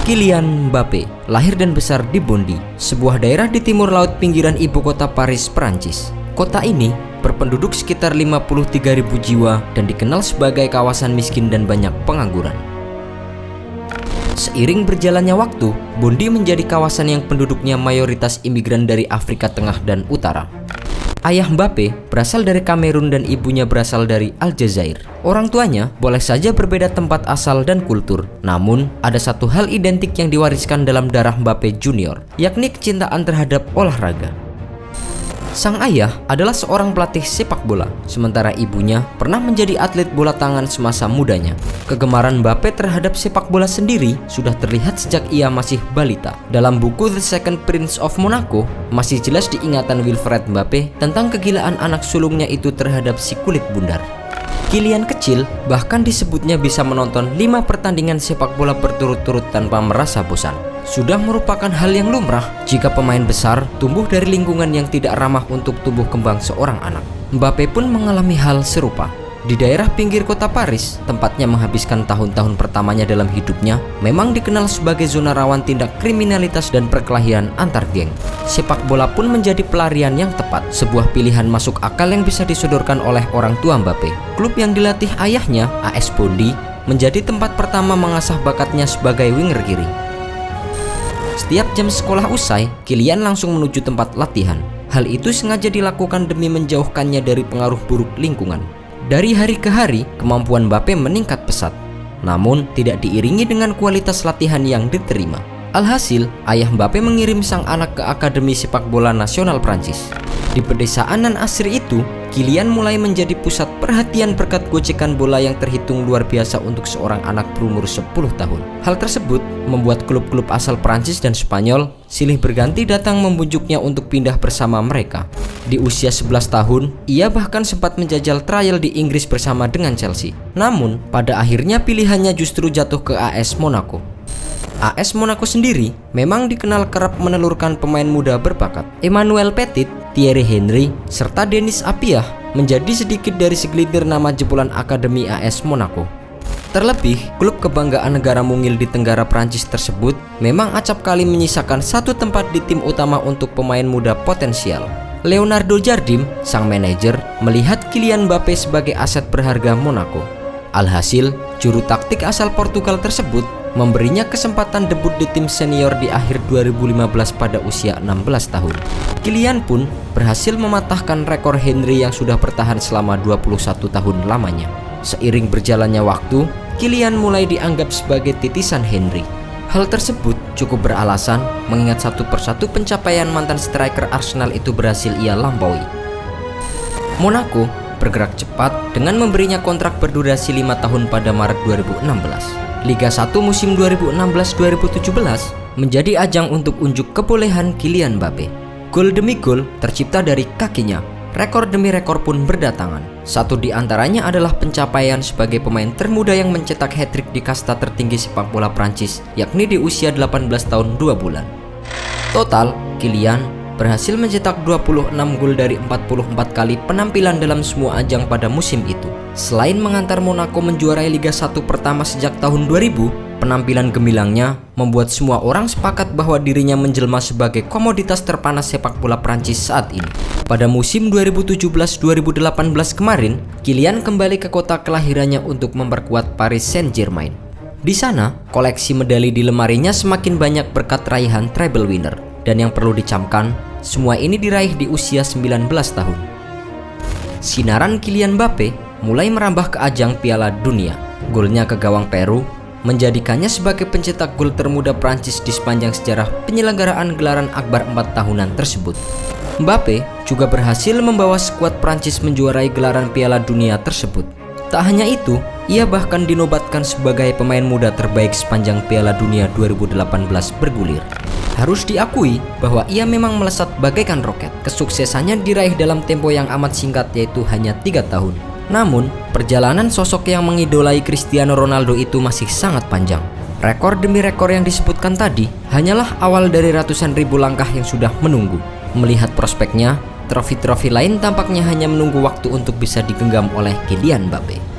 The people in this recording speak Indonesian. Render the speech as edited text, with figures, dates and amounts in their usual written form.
Kylian Mbappé lahir dan besar di Bondy, sebuah daerah di timur laut pinggiran ibu kota Paris, Perancis. Kota ini berpenduduk sekitar 53.000 jiwa dan dikenal sebagai kawasan miskin dan banyak pengangguran. Seiring berjalannya waktu, Bondy menjadi kawasan yang penduduknya mayoritas imigran dari Afrika Tengah dan Utara. Ayah Mbappé berasal dari Kamerun dan ibunya berasal dari Aljazair. Orang tuanya boleh saja berbeda tempat asal dan kultur, namun ada satu hal identik yang diwariskan dalam darah Mbappé Junior, yakni kecintaan terhadap olahraga. Sang ayah adalah seorang pelatih sepak bola, sementara ibunya pernah menjadi atlet bola tangan semasa mudanya. Kegemaran Mbappé terhadap sepak bola sendiri sudah terlihat sejak ia masih balita. Dalam buku The Second Prince of Monaco, masih jelas diingatan Wilfred Mbappé tentang kegilaan anak sulungnya itu terhadap si kulit bundar. Kylian kecil bahkan disebutnya bisa menonton 5 pertandingan sepak bola berturut-turut tanpa merasa bosan. Sudah merupakan hal yang lumrah jika pemain besar tumbuh dari lingkungan yang tidak ramah untuk tumbuh kembang seorang anak. Mbappé pun mengalami hal serupa. Di daerah pinggir kota Paris, tempatnya menghabiskan tahun-tahun pertamanya dalam hidupnya, memang dikenal sebagai zona rawan tindak kriminalitas dan perkelahian antar geng. Sepak bola pun menjadi pelarian yang tepat, sebuah pilihan masuk akal yang bisa disodorkan oleh orang tua Mbappé. Klub yang dilatih ayahnya, AS Bondy, menjadi tempat pertama mengasah bakatnya sebagai winger kiri. Setiap jam sekolah usai, Kylian langsung menuju tempat latihan. Hal itu sengaja dilakukan demi menjauhkannya dari pengaruh buruk lingkungan. Dari hari ke hari, kemampuan Mbappé meningkat pesat, namun tidak diiringi dengan kualitas latihan yang diterima. Alhasil, ayah Mbappé mengirim sang anak ke Akademi Sepak Bola Nasional Prancis. Di pedesaan nan asri itu, Kylian mulai menjadi pusat perhatian berkat gocekan bola yang terhitung luar biasa untuk seorang anak berumur 10 tahun. Hal tersebut membuat klub-klub asal Prancis dan Spanyol silih berganti datang membujuknya untuk pindah bersama mereka. Di usia 11 tahun, ia bahkan sempat menjajal trial di Inggris bersama dengan Chelsea. Namun, pada akhirnya pilihannya justru jatuh ke AS Monaco. AS Monaco sendiri memang dikenal kerap menelurkan pemain muda berbakat. Emmanuel Petit, Thierry Henry, serta Denis Appiah menjadi sedikit dari segelintir nama jebolan Akademi AS Monaco. Terlebih, klub kebanggaan negara mungil di Tenggara Prancis tersebut memang acap kali menyisakan satu tempat di tim utama untuk pemain muda potensial. Leonardo Jardim, sang manajer, melihat Kylian Mbappé sebagai aset berharga Monaco. Alhasil, juru taktik asal Portugal tersebut memberinya kesempatan debut di tim senior di akhir 2015 pada usia 16 tahun. Kylian pun berhasil mematahkan rekor Henry yang sudah bertahan selama 21 tahun lamanya. Seiring berjalannya waktu, Kylian mulai dianggap sebagai titisan Henry. Hal tersebut cukup beralasan mengingat satu persatu pencapaian mantan striker Arsenal itu berhasil ia lampaui. Monaco bergerak cepat dengan memberinya kontrak berdurasi 5 tahun pada Maret 2016. Liga 1 musim 2016-2017 menjadi ajang untuk unjuk kebolehan Kylian Mbappé. Gol demi gol tercipta dari kakinya. Rekor demi rekor pun berdatangan. Satu di antaranya adalah pencapaian sebagai pemain termuda yang mencetak hat-trick di kasta tertinggi sepak bola Prancis, yakni di usia 18 tahun 2 bulan. Total, Kylian berhasil mencetak 26 gol dari 44 kali penampilan dalam semua ajang pada musim itu. Selain mengantar Monaco menjuarai Liga 1 pertama sejak tahun 2000, penampilan gemilangnya membuat semua orang sepakat bahwa dirinya menjelma sebagai komoditas terpanas sepak bola Prancis saat ini. Pada musim 2017-2018 kemarin, Kylian kembali ke kota kelahirannya untuk memperkuat Paris Saint-Germain. Di sana, koleksi medali di lemarinya semakin banyak berkat raihan treble winner. Dan yang perlu dicamkan, semua ini diraih di usia 19 tahun. Sinaran Kylian Mbappé mulai merambah ke ajang Piala Dunia. Golnya ke gawang Peru menjadikannya sebagai pencetak gol termuda Prancis di sepanjang sejarah penyelenggaraan gelaran akbar 4 tahunan tersebut. Mbappé juga berhasil membawa skuad Prancis menjuarai gelaran Piala Dunia tersebut. Tak hanya itu, ia bahkan dinobatkan sebagai pemain muda terbaik sepanjang Piala Dunia 2018 bergulir. Harus diakui bahwa ia memang melesat bagaikan roket. Kesuksesannya diraih dalam tempo yang amat singkat, yaitu hanya 3 tahun. Namun, perjalanan sosok yang mengidolai Cristiano Ronaldo itu masih sangat panjang. Rekor demi rekor yang disebutkan tadi hanyalah awal dari ratusan ribu langkah yang sudah menunggu. Melihat prospeknya, trofi-trofi lain tampaknya hanya menunggu waktu untuk bisa digenggam oleh Kylian Mbappé.